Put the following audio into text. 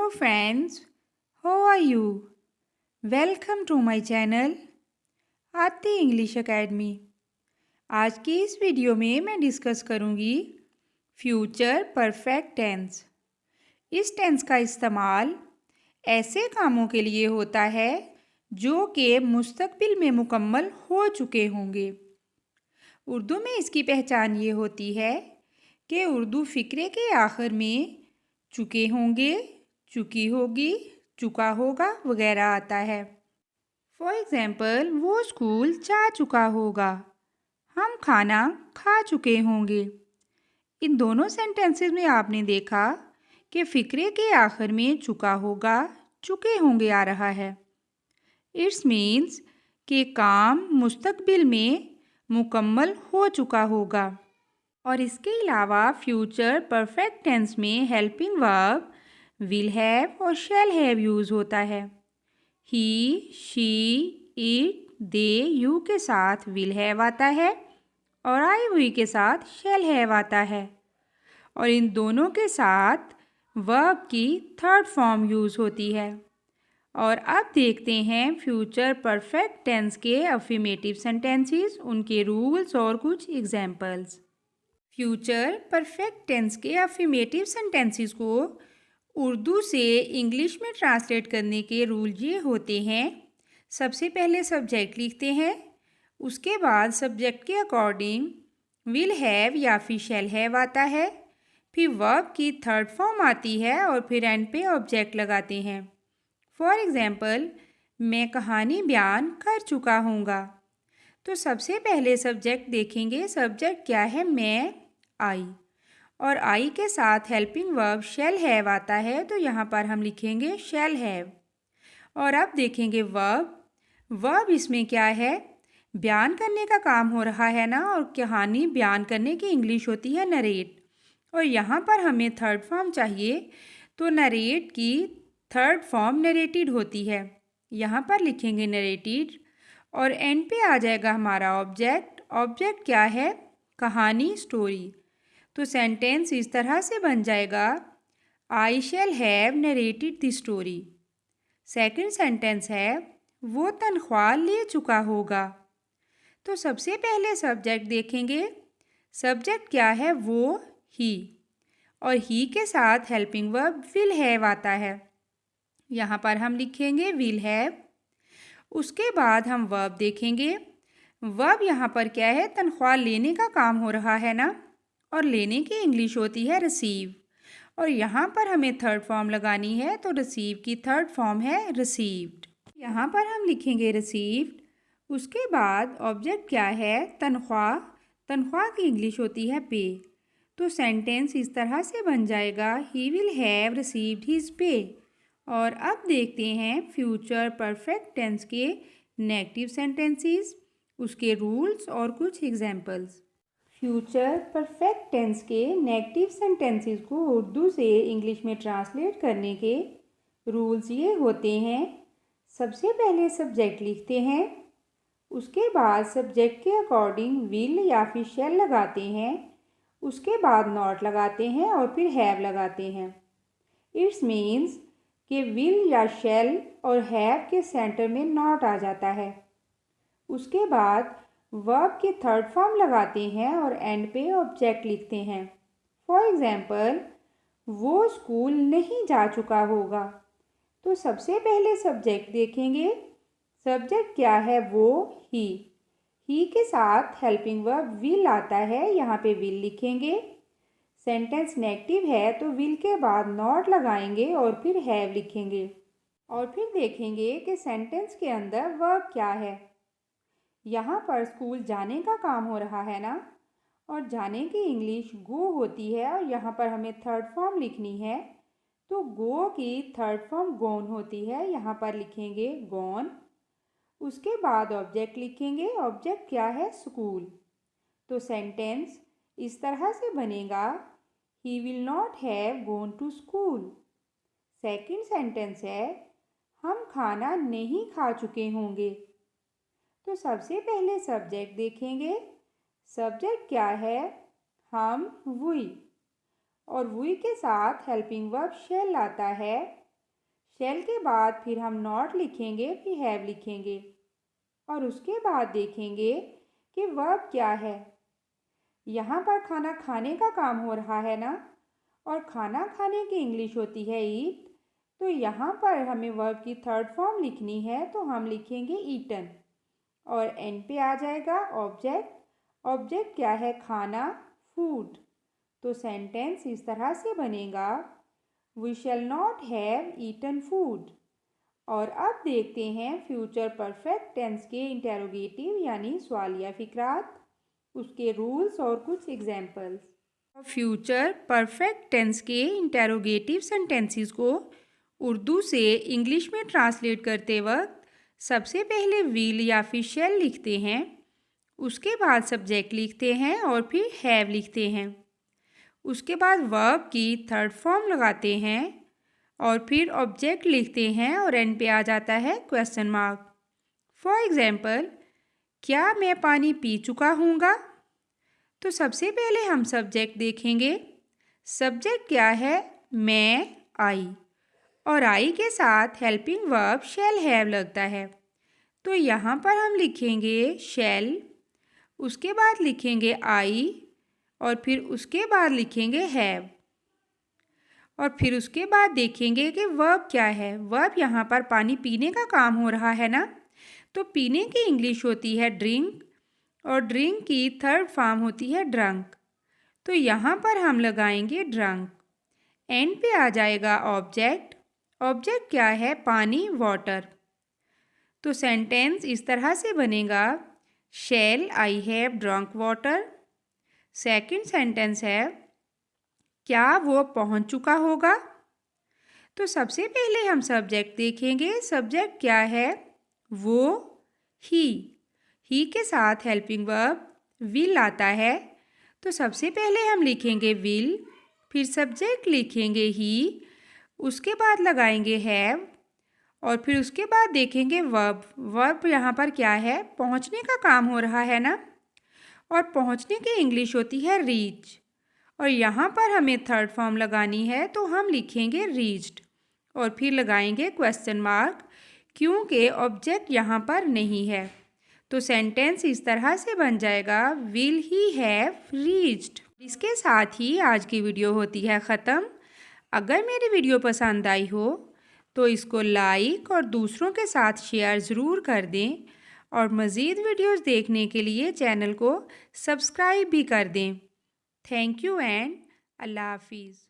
Hello friends, how are you? Welcome to my channel Aarti English academy. आज की इस video में मैं डिस्कस करूंगी फ्यूचर परफेक्ट टेंस। इस टेंस का इस्तेमाल ऐसे कामों के लिए होता है जो कि मुस्तकबिल में मुकम्मल हो चुके होंगे। उर्दू में इसकी पहचान ये होती है कि उर्दू फ़िक्रे के आखिर में चुके होंगे, चुकी होगी, चुका होगा वगैरह आता है। फॉर एग्ज़ाम्पल, वो स्कूल जा चुका होगा, हम खाना खा चुके होंगे। इन दोनों सेंटेंसेस में आपने देखा कि फ़िक्रे के आखिर में चुका होगा, चुके होंगे आ रहा है। इट्स मीन्स कि काम मुस्तकबिल में मुकम्मल हो चुका होगा। और इसके अलावा फ्यूचर परफेक्ट टेंस में हेल्पिंग वर्ब विल हैव और शैल हैव यूज़ होता है। ही, शी, इट, दे, यू के साथ विल हैव आता है और आई हुई के साथ शैल हैव आता है। और इन दोनों के साथ वर्ब की थर्ड फॉर्म यूज़ होती है। और अब देखते हैं फ्यूचर परफेक्ट टेंस के अफर्मेटिव सेंटेंसेस, उनके रूल्स और कुछ एग्जाम्पल्स। फ्यूचर परफेक्ट टेंस के अफर्मेटिव सेंटेंसेस को उर्दू से इंग्लिश में ट्रांसलेट करने के रूल ये होते हैं। सबसे पहले सब्जेक्ट लिखते हैं, उसके बाद सब्जेक्ट के अकॉर्डिंग विल हैव या फिर शैल हैव आता है, फिर वर्ब की थर्ड फॉर्म आती है और फिर एंड पे ऑब्जेक्ट लगाते हैं। फॉर एग्ज़ाम्पल, मैं कहानी बयान कर चुका हूँगा। तो सबसे पहले सब्जेक्ट देखेंगे, सब्जेक्ट क्या है, मैं, आई, और आई के साथ हेल्पिंग वर्ब शैल हैव आता है, तो यहाँ पर हम लिखेंगे शैल हैव। और अब देखेंगे वर्ब इसमें क्या है, बयान करने का काम हो रहा है ना, और कहानी बयान करने की इंग्लिश होती है नरेट, और यहाँ पर हमें थर्ड फॉर्म चाहिए, तो नरेट की थर्ड फॉर्म नरेटेड होती है, यहाँ पर लिखेंगे नरेटेड। और एंड पे आ जाएगा हमारा ऑब्जेक्ट क्या है, कहानी, स्टोरी। तो सेंटेंस इस तरह से बन जाएगा, I shall have narrated the story. Second sentence है, वो तनख्वाह ले चुका होगा। तो सबसे पहले सब्जेक्ट देखेंगे, सब्जेक्ट क्या है, वो, ही, और ही के साथ हेल्पिंग वर्ब विल हैव आता है, यहाँ पर हम लिखेंगे विल हैव। उसके बाद हम वर्ब देखेंगे, वर्ब यहाँ पर क्या है, तनख्वाह लेने का काम हो रहा है ना, और लेने की इंग्लिश होती है रिसीव, और यहाँ पर हमें थर्ड फॉर्म लगानी है, तो रिसीव की थर्ड फॉर्म है रिसीव्ड, यहाँ पर हम लिखेंगे रिसीव्ड। उसके बाद ऑब्जेक्ट क्या है, तनख्वाह की इंग्लिश होती है पे, तो सेंटेंस इस तरह से बन जाएगा, he will have received his pay. और अब देखते हैं फ्यूचर परफेक्ट टेंस के नेगेटिव सेंटेंसेस, उसके रूल्स और कुछ एग्जाम्पल्स। फ्यूचर परफेक्ट टेंस के नेगेटिव सेंटेंसेस को उर्दू से इंग्लिश में ट्रांसलेट करने के रूल्स ये होते हैं। सबसे पहले सब्जेक्ट लिखते हैं, उसके बाद सब्जेक्ट के अकॉर्डिंग विल या फिर शैल लगाते हैं, उसके बाद नॉट लगाते हैं और फिर हैव लगाते हैं। इट्स मीन्स कि विल या शैल और हैव के सेंटर में नॉट आ जाता है। उसके बाद वर्ब की थर्ड फॉर्म लगाते हैं और एंड पे ऑब्जेक्ट लिखते हैं। फॉर एग्ज़ाम्पल, वो स्कूल नहीं जा चुका होगा। तो सबसे पहले सब्जेक्ट देखेंगे, सब्जेक्ट क्या है, वो, ही के साथ हेल्पिंग वर्ब विल आता है, यहाँ पे विल लिखेंगे। सेंटेंस नेगेटिव है तो विल के बाद नॉट लगाएंगे और फिर हैव लिखेंगे, और फिर देखेंगे कि सेंटेंस के अंदर वर्ब क्या है। यहाँ पर स्कूल जाने का काम हो रहा है ना, और जाने की इंग्लिश गो होती है, और यहाँ पर हमें थर्ड फॉर्म लिखनी है, तो गो की थर्ड फॉर्म गोन होती है, यहाँ पर लिखेंगे गोन। उसके बाद ऑब्जेक्ट लिखेंगे, ऑब्जेक्ट क्या है, स्कूल। तो सेंटेंस इस तरह से बनेगा, he will not have gone to school. Second sentence है, हम खाना नहीं खा चुके होंगे। तो सबसे पहले सब्जेक्ट देखेंगे, सब्जेक्ट क्या है, हम, वी, और वी के साथ हेल्पिंग वर्ब शैल आता है, शैल के बाद फिर हम नॉट लिखेंगे, फिर हैव लिखेंगे और उसके बाद देखेंगे कि वर्ब क्या है। यहाँ पर खाना खाने का काम हो रहा है ना, और खाना खाने की इंग्लिश होती है ईट। तो यहाँ पर हमें वर्ब की थर्ड फॉर्म लिखनी है, तो हम लिखेंगे ईटन और एंड पे आ जाएगा ऑब्जेक्ट। ऑब्जेक्ट क्या है? खाना, फूड। तो सेंटेंस इस तरह से बनेगा, we shall not have eaten food. और अब देखते हैं फ्यूचर परफेक्ट टेंस के इंटेरोगेटिव यानी सवालिया फिक्रात, उसके रूल्स और कुछ एग्जाम्पल्स। फ्यूचर परफेक्ट टेंस के इंटेरोगेटिव सेंटेंसेस को उर्दू से इंग्लिश में ट्रांसलेट करते वक्त सबसे पहले विल या फिर शैल लिखते हैं, उसके बाद सब्जेक्ट लिखते हैं और फिर हैव लिखते हैं। उसके बाद वर्ब की थर्ड फॉर्म लगाते हैं और फिर ऑब्जेक्ट लिखते हैं और एंड पे आ जाता है क्वेश्चन मार्क। फॉर एग्जाम्पल, क्या मैं पानी पी चुका हूँगा? तो सबसे पहले हम सब्जेक्ट देखेंगे। सब्जेक्ट क्या है? मैं, आई, और आई के साथ हेल्पिंग वर्ब शैल हैव लगता है। तो यहाँ पर हम लिखेंगे शैल, उसके बाद लिखेंगे आई और फिर उसके बाद लिखेंगे हैव और फिर उसके बाद देखेंगे कि वर्ब क्या है। वर्ब यहाँ पर पानी पीने का काम हो रहा है ना, तो पीने की इंग्लिश होती है ड्रिंक और ड्रिंक की थर्ड फॉर्म होती है ड्रंक। तो यहाँ पर हम लगाएंगे ड्रंक। एंड पे आ जाएगा ऑब्जेक्ट। ऑब्जेक्ट क्या है? पानी, वाटर। तो सेंटेंस इस तरह से बनेगा, shall I have drunk water. Second sentence है, क्या वो पहुंच चुका होगा? तो सबसे पहले हम सब्जेक्ट देखेंगे। सब्जेक्ट क्या है? वो, ही के साथ हेल्पिंग वर्ब विल आता है। तो सबसे पहले हम लिखेंगे विल, फिर सब्जेक्ट लिखेंगे ही, उसके बाद लगाएंगे हैव और फिर उसके बाद देखेंगे वर्ब। वर्ब यहाँ पर क्या है? पहुँचने का काम हो रहा है ना, और पहुँचने की इंग्लिश होती है रीच। और यहाँ पर हमें थर्ड फॉर्म लगानी है, तो हम लिखेंगे रीच्ड और फिर लगाएंगे क्वेश्चन मार्क, क्योंकि ऑब्जेक्ट यहाँ पर नहीं है। तो सेंटेंस इस तरह से बन जाएगा, विल ही हैव रीच्ड। इसके साथ ही आज की वीडियो होती है ख़त्म। अगर मेरी वीडियो पसंद आई हो तो इसको लाइक और दूसरों के साथ शेयर ज़रूर कर दें और मज़ीद वीडियोज़ देखने के लिए चैनल को सब्सक्राइब भी कर दें। थैंक यू एंड अल्लाह हाफिज़।